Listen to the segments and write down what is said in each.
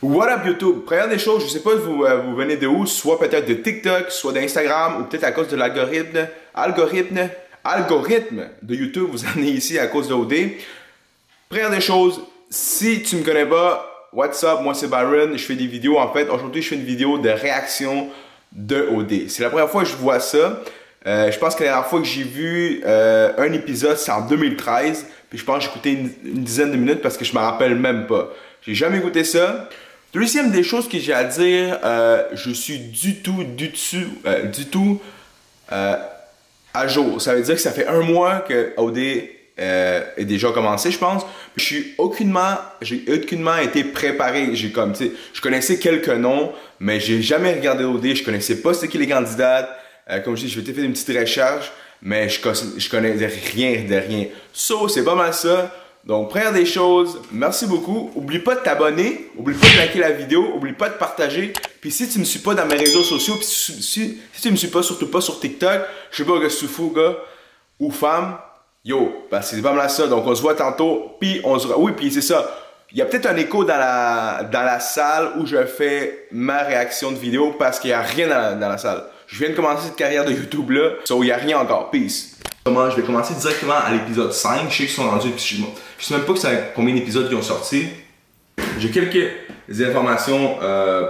What up YouTube? Première des choses, je sais pas vous venez de où, soit peut-être de TikTok, soit d'Instagram, ou peut-être à cause de l'algorithme de YouTube, vous en êtes ici à cause de OD. Première des choses, si tu me connais pas, what's up, moi c'est Byron, je fais des vidéos, en fait, aujourd'hui je fais une vidéo de réaction de OD. C'est la première fois que je vois ça. Je pense que la dernière fois que j'ai vu un épisode, c'est en 2013, puis je pense que j'ai écouté une dizaine de minutes parce que je me rappelle même pas. J'ai jamais écouté ça. Deuxième des choses que j'ai à dire, je suis du tout à jour. Ça veut dire que ça fait un mois que OD est déjà commencé, je pense. J'ai aucunement été préparé. J'ai comme, tu sais, je connaissais quelques noms, mais j'ai jamais regardé OD. Je connaissais pas c'est qui les candidates. Comme je dis, je vais faire une petite recherche, mais je connais rien de rien. So, c'est pas mal ça. Donc, première des choses, merci beaucoup. Oublie pas de t'abonner, oublie pas de liker la vidéo, oublie pas de partager. Puis si tu me suis pas dans mes réseaux sociaux, puis si tu me suis pas, surtout pas sur TikTok, je sais pas que tu fous, gars ou femme, yo, ben c'est pas mal ça. Donc, on se voit tantôt, puis on se... Oui, puis c'est ça. Il y a peut-être un écho dans la salle où je fais ma réaction de vidéo parce qu'il y a rien dans la salle. Je viens de commencer cette carrière de YouTube là, so il y a rien encore. Peace. Je vais commencer directement à l'épisode 5. Je sais qu'ils sont rendus, puis je sais même pas combien d'épisodes qui ont sorti. J'ai quelques informations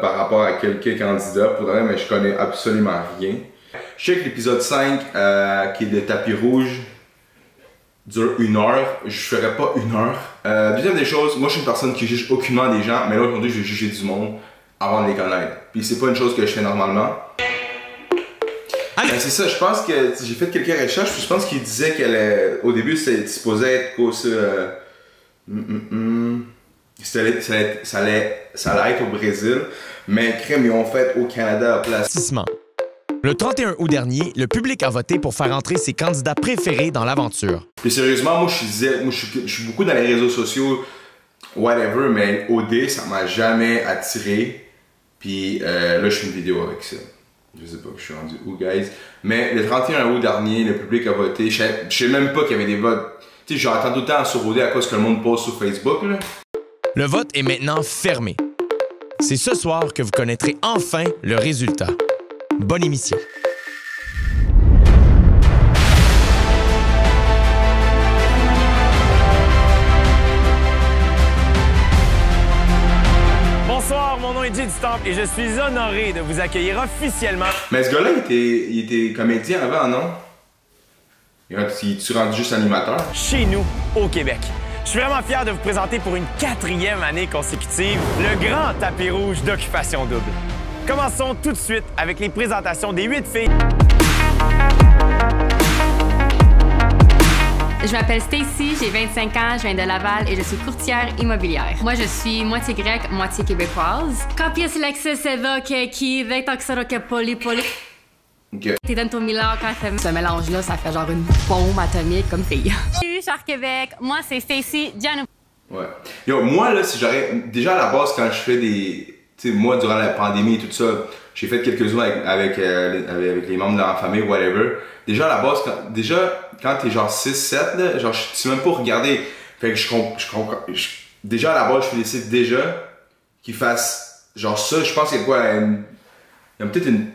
par rapport à quelques candidats, pour le moment, mais je connais absolument rien. Je sais que l'épisode 5, qui est le tapis rouge, dure 1 heure. Je ferai pas 1 heure. Deuxième des choses, moi je suis une personne qui juge aucunement des gens, mais là aujourd'hui je vais juger du monde avant de les connaître. Puis c'est pas une chose que je fais normalement. Ben, c'est ça, je pense que j'ai fait quelques recherches, puis je pense qu'il disait qu'elle au début c'était supposé être quoi ça. Ça allait être au Brésil, mais crème ils ont fait au Canada à place. Le 31 août dernier, le public a voté pour faire entrer ses candidats préférés dans l'aventure. Puis sérieusement, moi je suis beaucoup dans les réseaux sociaux, whatever, mais OD ça m'a jamais attiré. Puis là je fais une vidéo avec ça. Je sais pas que je suis rendu où, guys. Mais le 31 août dernier, le public a voté. Je sais même pas qu'il y avait des votes. Tu sais, j'entends tout le temps sur OD à cause que le monde poste sur Facebook, là. Le vote est maintenant fermé. C'est ce soir que vous connaîtrez enfin le résultat. Bonne émission. Bonsoir, mon nom est Jay du Temple et je suis honoré de vous accueillir officiellement. Mais ce gars-là, il était comédien avant, non? Il est-tu rendu juste animateur? Chez nous, au Québec. Je suis vraiment fier de vous présenter pour une 4e année consécutive le grand tapis rouge d'Occupation Double. Commençons tout de suite avec les présentations des 8 filles. Je m'appelle Stacy, j'ai 25 ans, je viens de Laval et je suis courtière immobilière. Moi, je suis moitié grecque, moitié québécoise. Copies Lexus Evoque qui Vectoxoroque Poli. Ok. T'es dans ton Milan quand fait ce mélange-là, ça fait genre une bombe atomique comme fille. Salut, Char Québec, moi c'est Stacy Giannou. Ouais. Yo, moi là, si j'aurais. Déjà à la base, quand je fais des. Tu sais, moi, durant la pandémie et tout ça, j'ai fait quelques-uns avec les membres de ma famille, whatever. Déjà à la base, quand t'es genre 6-7, là, genre, je sais même pas regarder. Fait que déjà à la base, je félicite déjà qu'ils fassent genre ça. Je pense qu'il y a quoi, il y a peut-être une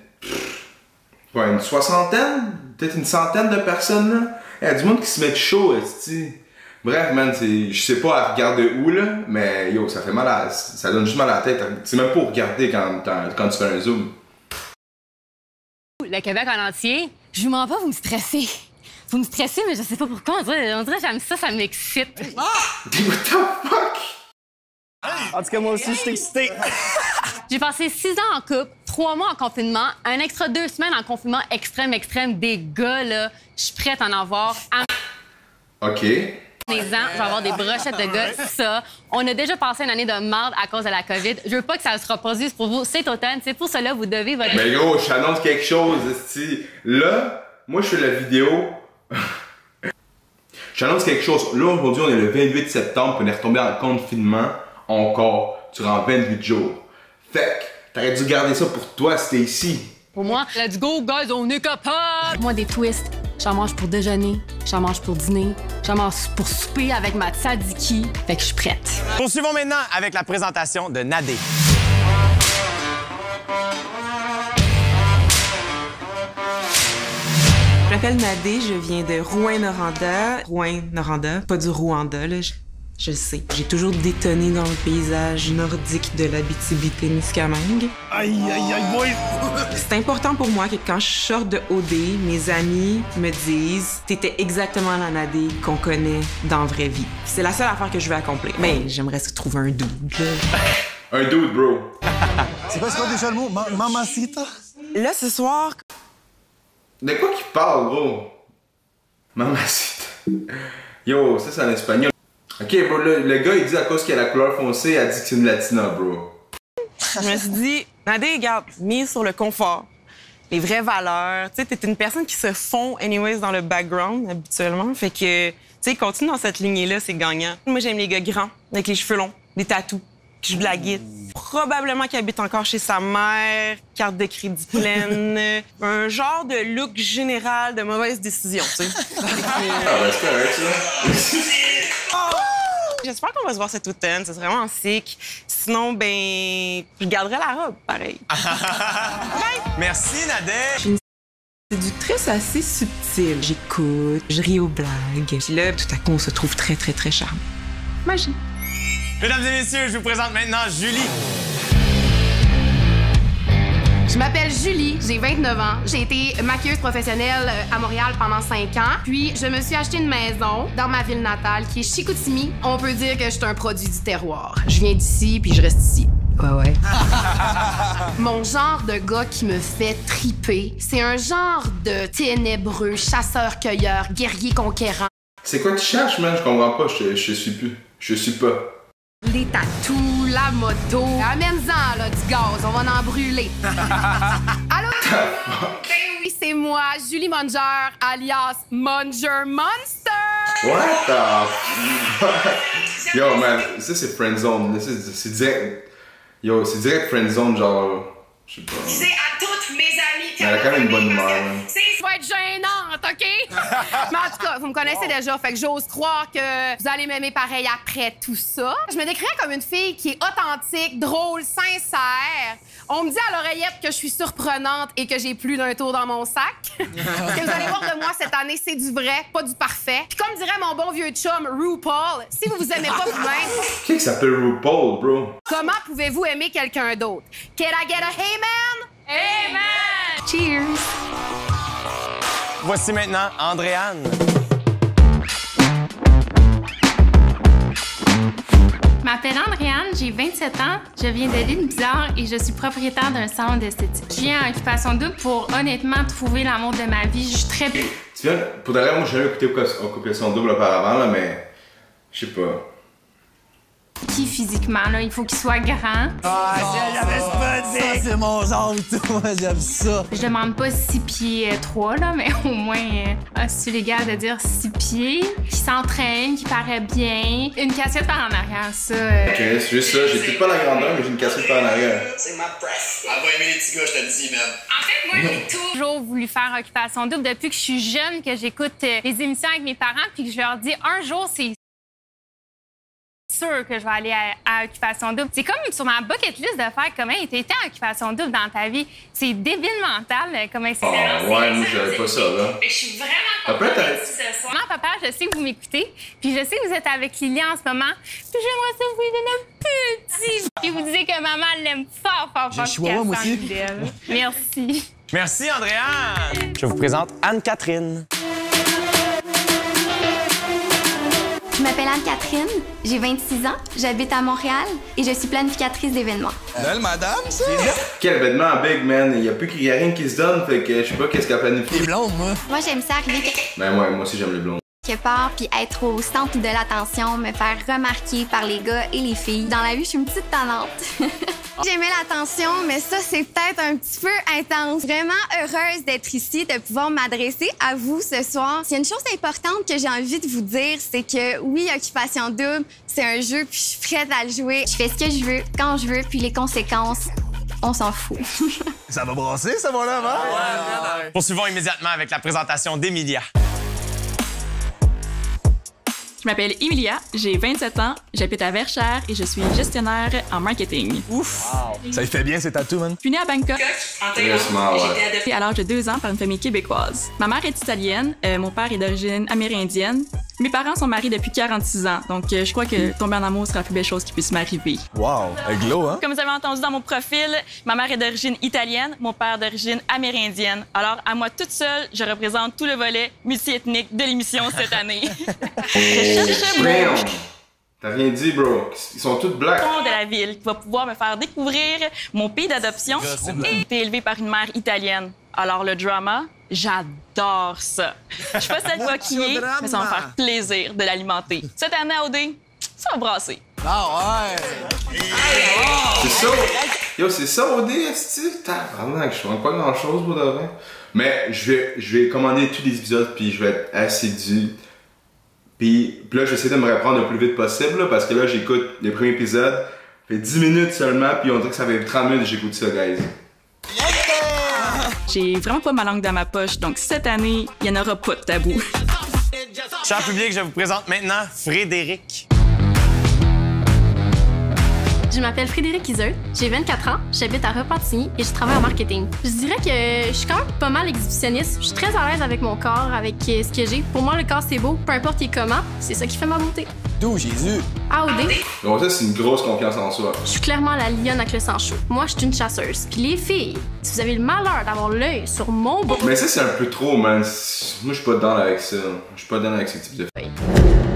soixantaine, peut-être une centaine de personnes là. Il y a du monde qui se met chaud, tu. Bref, man, je sais pas à regarder où là, mais yo, ça fait mal ça donne juste mal à la tête. C'est même pas pour regarder quand tu fais un zoom. Le Québec en entier, je vous mens pas, vous me stressez. Vous me stressez, mais je sais pas pourquoi. On dirait que j'aime ça, ça m'excite. What the fuck? En tout cas, moi aussi, je suis excité. J'ai passé 6 ans en couple, 3 mois en confinement, un extra 2 semaines en confinement extrême. Des gars, là, je suis prête à en avoir à OK. mes ans. Je vais avoir des brochettes de gars, ça. On a déjà passé une année de merde à cause de la COVID. Je veux pas que ça se reproduise pour vous cet automne. C'est pour cela vous devez votre... Mais gros, je t'annonce quelque chose, esti. Là, moi, je fais la vidéo... Je t'annonce quelque chose. Là, aujourd'hui, on est le 28 septembre, puis on est retombé en confinement encore durant 28 jours. Fait que t'aurais dû garder ça pour toi, c'était ici. Pour moi, let's go, guys, on est capable! Moi, des twists j'en mange pour déjeuner, j'en mange pour dîner, j'en mange pour souper avec ma tzatziki. Fait que je suis prête. Poursuivons maintenant avec la présentation de Nadé. Je m'appelle Nadé, je viens de Rouyn-Noranda. Rouyn-Noranda, pas du Rwanda, là. Je sais. J'ai toujours détonné dans le paysage nordique de l'Abitibi-Témiscamingue. Aïe, aïe, aïe, boy! C'est important pour moi que quand je sors de OD, mes amis me disent « T'étais exactement la Nadé qu'on connaît dans la vraie vie. » C'est la seule affaire que je veux accomplir. Mais j'aimerais se trouver un dude, là. Un dude, bro. C'est quoi déjà le mot? Mamacita? Là, ce soir... De quoi qu'il parle, bro? Mamacita. Yo, ça c'est en espagnol. Ok, bro, le gars il dit à cause qu'il a la couleur foncée, il a dit que c'est une latina, bro. Je me suis dit, Nadé, regarde, mise sur le confort, les vraies valeurs. Tu sais, t'es une personne qui se fond, anyways, dans le background, habituellement. Fait que, tu sais, continue dans cette lignée-là, c'est gagnant. Moi, j'aime les gars grands, avec les cheveux longs, des tatous, qui jouent de la guitare. Probablement qu'il habite encore chez sa mère, carte de crédit pleine. Un genre de look général de mauvaise décision, tu sais. Ah, ben c'est correct, ça. J'espère qu'on va se voir cet automne, c'est vraiment sick. Sinon, ben, je garderai la robe, pareil. Merci, Nadé. C'est du triste assez subtil. J'écoute, je ris aux blagues. Puis là, tout à coup, on se trouve très, très, très charmant. Magie. Mesdames et messieurs, je vous présente maintenant Julie. Je m'appelle Julie, j'ai 29 ans. J'ai été maquilleuse professionnelle à Montréal pendant 5 ans. Puis, je me suis acheté une maison dans ma ville natale, qui est Chicoutimi. On peut dire que je suis un produit du terroir. Je viens d'ici, puis je reste ici. Ouais. Mon genre de gars qui me fait triper, c'est un genre de ténébreux, chasseur-cueilleur, guerrier-conquérant. C'est quoi tu cherches, man? Je comprends pas, je suis plus. Je suis pas. Les tatous, la moto. Amène-en, là, du gaz, on va en brûler. Allô? Ben oui, c'est moi, Julie Munger, alias Munger Monster! What the fuck? Yo, man, ça c'est friendzone. C'est direct. Yo, c'est direct friendzone, genre. Je sais pas. C'est à toutes mes amies Mais elle a quand même une bonne humeur, man. Ça va être gênante, OK? Mais en tout cas, vous me connaissez déjà, fait que j'ose croire que vous allez m'aimer pareil après tout ça. Je me décrirais comme une fille qui est authentique, drôle, sincère. On me dit à l'oreillette que je suis surprenante et que j'ai plus d'un tour dans mon sac. Ce que vous allez voir de moi cette année, c'est du vrai, pas du parfait. Puis comme dirait mon bon vieux chum RuPaul, si vous vous aimez pas vous-même... Qui s'appelle RuPaul, bro? Comment pouvez-vous aimer quelqu'un d'autre? Can I get a hey man? Amen! Cheers! Voici maintenant Andréane. Je m'appelle Andréane, j'ai 27 ans, je viens de l'île Bizarre et je suis propriétaire d'un salon d'esthétique. Je viens à Occupation Double pour honnêtement trouver l'amour de ma vie. Je suis très... Tu viens, pour d'ailleurs, moi j'ai jamais écouté Occupation Double auparavant, là, mais. Je sais pas. Qui physiquement, là, il faut qu'il soit grand. Ah, ça, c'est mon genre, toi, j'aime ça. Je demande pas 6 pieds 3, là, mais au moins, c'est légal de dire 6 pieds, qui s'entraîne, qui paraît bien. Une casquette par en arrière, ça. Ok, c'est juste ça. J'ai peut-être pas la grandeur, mais j'ai une casquette par en arrière. C'est ma presse. Elle va aimer les petits gars, je te le dis, man. En fait, moi, j'ai toujours voulu faire Occupation Double depuis que je suis jeune, que j'écoute les émissions avec mes parents, puis que je leur dis un jour, c'est sûr que je vais aller à Occupation Double. C'est comme sur ma bucket list de faire comment tu étais à Occupation Double dans ta vie. C'est débile mental, comment c'est. Ah, ouais, moi, j'avais pas ça, là. Je suis vraiment Après, contente d'être ici ce soir. Maman, papa, je sais que vous m'écoutez, puis je sais que vous êtes avec Lilian en ce moment, puis j'aimerais ça vous donner un petit... Puis vous disiez que maman l'aime fort, fort, fort. J'ai chihuahua, moi aussi. Merci. Merci, Andréane. Je vous présente Anne-Catherine. Je m'appelle Anne-Catherine, j'ai 26 ans, j'habite à Montréal et je suis planificatrice d'événements. Belle madame, ça? Quel événement big, man. Il y a rien qui se donne, fait que je sais pas qu'est-ce qu'elle planifie. T'es blonde, moi. Moi, j'aime ça arriver Ben, moi aussi, j'aime les blondes. quelque part puis être au centre de l'attention, me faire remarquer par les gars et les filles. Dans la vie, je suis une petite tannante. J'aimais l'attention, mais ça, c'est peut-être un petit peu intense. Vraiment heureuse d'être ici, de pouvoir m'adresser à vous ce soir. Il y a une chose importante que j'ai envie de vous dire, c'est que oui, Occupation Double, c'est un jeu, puis je suis prête à le jouer. Je fais ce que je veux, quand je veux, puis les conséquences, on s'en fout. Ça va brasser, ça, mon homme, hein? Poursuivons immédiatement avec la présentation d'Emilia. Je m'appelle Emilia, j'ai 27 ans, j'habite à Verchères et je suis gestionnaire en marketing. Ouf! Ça lui fait bien, ces tatous, man. Je suis née à Bangkok. Très smart, ouais. J'ai été adoptée à l'âge de 2 ans par une famille québécoise. Ma mère est italienne, mon père est d'origine amérindienne. Mes parents sont mariés depuis 46 ans, donc je crois que tomber en amour sera la plus belle chose qui puisse m'arriver. Wow! Elle glow, hein? Comme vous avez entendu dans mon profil, ma mère est d'origine italienne, mon père d'origine amérindienne. Alors, à moi toute seule, je représente tout le volet multiethnique de l'émission cette année. Damn! T'as rien dit, bro. Ils sont tous blacks. De la ville qui va pouvoir me faire découvrir mon pays d'adoption et j'ai été élevée par une mère italienne. Alors, le drama, j'adore ça. Je suis pas celle qui est, mais ça va me faire plaisir de l'alimenter. Cette année à OD, ça va brasser. Ah ouais! C'est ça. Yo, c'est ça, OD, est-ce que tabarnak, je fais pas grand-chose pour de vrai. Mais je vais commander tous les épisodes, puis je vais être assidu. Puis là, j'essaie de me reprendre le plus vite possible, là, parce que là, j'écoute les premiers épisodes. Ça fait 10 minutes seulement, puis on dirait que ça fait 30 minutes que j'écoute ça, guys. J'ai vraiment pas ma langue dans ma poche, donc cette année, il n'y en aura pas de tabou. Cher public, je vous présente maintenant Frédéric. Je m'appelle Frédéric Iseult, j'ai 24 ans, j'habite à Repentigny et je travaille en marketing. Je dirais que je suis quand même pas mal exhibitionniste. Je suis très à l'aise avec mon corps, avec ce que j'ai. Pour moi, le corps, c'est beau, peu importe il est comment, c'est ça qui fait ma beauté. D'où Jésus? AOD. Donc ça, c'est une grosse confiance en soi. Je suis clairement la lionne avec le sang chaud. Moi, je suis une chasseuse. Puis les filles, si vous avez le malheur d'avoir l'œil sur mon beau... Mais ça, c'est un peu trop, man. Moi, je suis pas dedans avec ça. Je suis pas dedans avec ce type de...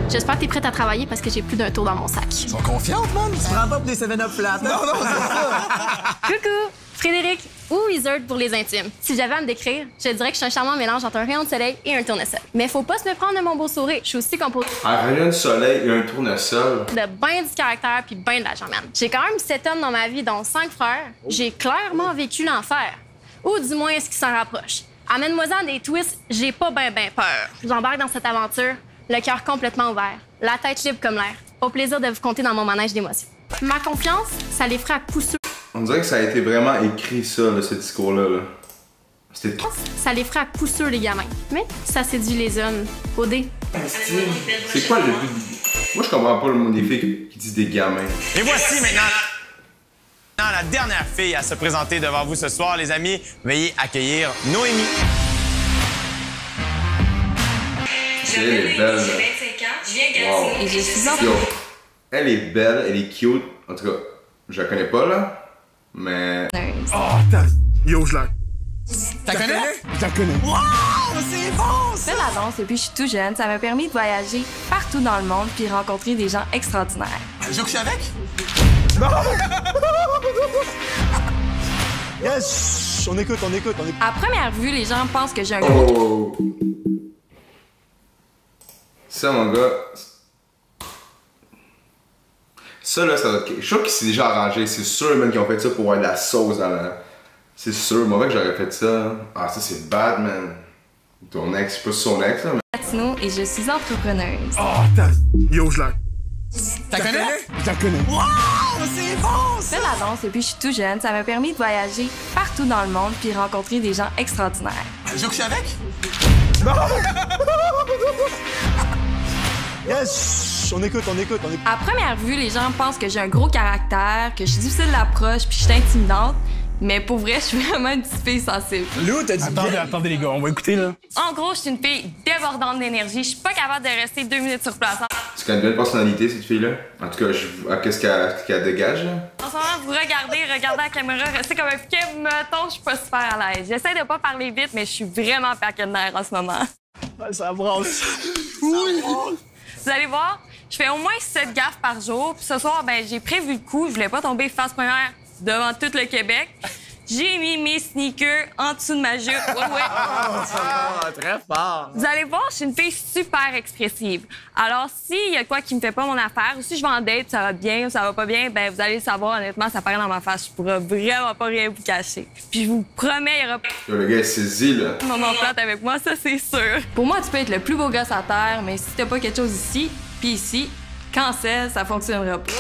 J'espère que t'es prête à travailler parce que j'ai plus d'un tour dans mon sac. Ils sont confiantes, man. Tu prends pas pour des 7-up flat. Non, non, c'est ça. Coucou! Frédéric ou Iseult pour les intimes. Si j'avais à me décrire, je dirais que je suis un charmant mélange entre un rayon de soleil et un tournesol. Mais faut pas se méprendre de mon beau sourire. Je suis aussi composée un rayon de soleil et un tournesol. de ben du caractère puis ben de la germaine. J'ai quand même 7 hommes dans ma vie, dont 5 frères. J'ai clairement vécu l'enfer. Ou du moins ce qui s'en rapproche. Amène-moi-en des twists, j'ai pas ben peur. J'embarque dans cette aventure, le cœur complètement ouvert, la tête libre comme l'air. Au plaisir de vous compter dans mon manège d'émotions. Ma confiance, ça les fera à coup sûr. On dirait que ça a été vraiment écrit, ça, là, ce discours-là. Là. C'était... Ça les fera à coup sûr, les gamins. Mais ça séduit les hommes. OD. C'est quoi le but? Moi, je comprends pas le mot des filles qui disent des gamins. Et voici maintenant la dernière fille à se présenter devant vous ce soir, les amis. Veuillez accueillir Noémie. Elle est belle, là. J'ai 25 ans, je viens de Wow. Gatineau. Et j'ai 6 ans. Yo, elle est belle, elle est cute. En tout cas, je la connais pas, là. Mais... Yo, je la... T'as connais? Je la connais. Wow! C'est bon, Je fais la danse depuis que je suis tout jeune. Ça m'a permis de voyager partout dans le monde puis rencontrer des gens extraordinaires. Je joue que je suis avec? Non! Yes! On écoute. À première vue, les gens pensent que j'ai un gros... Oh! Ça, mon gars... Ça, là, ça doit être... Je suis sûr qu'il s'est déjà arrangé. C'est sûr, même, qu'ils ont fait ça pour avoir de la sauce dans la... C'est sûr. Moi, que j'aurais fait ça... Ah, ça, c'est bad, man. Ton ex, je sais pas si son ex, là, mais... Gatineau et je suis entrepreneuse. Yo, je la... T'as connais? Je la connais. Wow! C'est bon, Je fais la danse depuis que je suis tout jeune. Ça m'a permis de voyager partout dans le monde puis rencontrer des gens extraordinaires. Je joue que je suis avec? Non! Yes! On écoute. À première vue, les gens pensent que j'ai un gros caractère, que je suis difficile d'approche puis je suis intimidante. Mais pour vrai, je suis vraiment une petite fille sensible. Lou, t'as dit... Attendez les gars, on va écouter, là. En gros, je suis une fille débordante d'énergie. Je suis pas capable de rester 2 minutes sur place. C'est quand même une belle personnalité, cette fille-là. En tout cas, qu'est-ce qu'elle dégage, là? En ce moment, vous regardez la caméra, restez comme un piquet, mettons, je suis pas super à l'aise. J'essaie de pas parler vite, mais je suis vraiment paquet de nerfs en ce moment. Ça brasse. Oui! Vous allez voir, je fais au moins 7 gaffes par jour. Puis ce soir, ben j'ai prévu le coup. Je voulais pas tomber face première devant tout le Québec. J'ai mis mes sneakers en dessous de ma jupe. Ouais. Très fort. Vous allez voir, je suis une fille super expressive. Alors, s'il y a quoi qui me fait pas mon affaire, ou si je vais en date, ça va bien ou ça va pas bien, ben vous allez le savoir, honnêtement, ça paraît dans ma face. Je pourrais vraiment pas rien vous cacher. Puis je vous promets, il y aura pas Yo, le gars est saisi, là. de moment plate avec moi, ça c'est sûr. Pour moi, tu peux être le plus beau gosse à terre, mais si t'as pas quelque chose ici, puis ici, cancel, ça fonctionnera pas.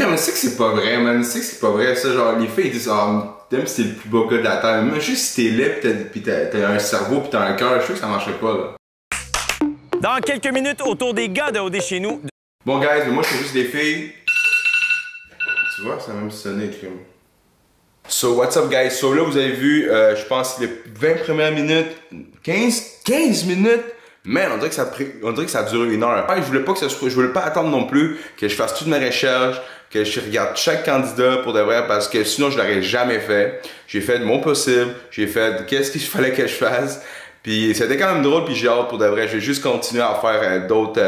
mais c'est que c'est pas vrai, man. C'est que c'est pas vrai, ça. Genre, les filles, ils disent, t'aimes si t'es le plus beau gars de la Terre. Mais juste si t'es laid pis t'as un cerveau pis t'as un cœur, je sais que ça marcherait pas, là. Dans quelques minutes, autour des gars de OD chez nous. Bon, guys, mais moi, je fais juste des filles. Tu vois, ça a même sonné, crime. So, what's up, guys? So, là, vous avez vu, je pense, les 20 premières minutes, 15 minutes. Man, on dirait que ça a duré 1 heure. Je voulais pas attendre non plus que je fasse toutes mes recherches, que je regarde chaque candidat pour de vrai, parce que sinon je l'aurais jamais fait. J'ai fait de mon possible, j'ai fait qu'est-ce qu'il fallait que je fasse. Puis c'était quand même drôle, puis j'ai hâte pour de vrai. Je vais juste continuer à faire d'autres.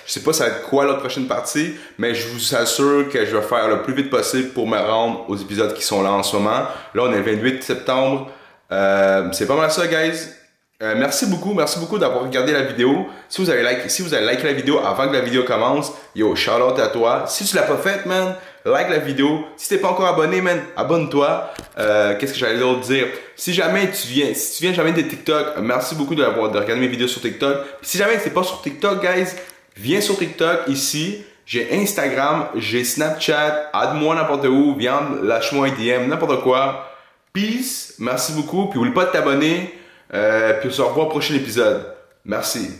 Je sais pas ça va être quoi la prochaine partie, mais je vous assure que je vais faire le plus vite possible pour me rendre aux épisodes qui sont là en ce moment. Là, on est le 28 septembre. C'est pas mal ça, guys. Merci beaucoup d'avoir regardé la vidéo. Si vous avez liké la vidéo avant que la vidéo commence, yo, shout out à toi. Si tu l'as pas fait, man, like la vidéo. Si t'es pas encore abonné, man, abonne-toi. Qu'est-ce que j'allais d'autre dire? Si tu viens jamais de TikTok, merci beaucoup de regarder mes vidéos sur TikTok. Puis si jamais t'es pas sur TikTok, guys, viens sur TikTok ici. J'ai Instagram, j'ai Snapchat, aide-moi n'importe où, viens, lâche-moi un DM, n'importe quoi. Peace, merci beaucoup, puis oublie pas de t'abonner. Puis on se revoit au prochain épisode. Merci.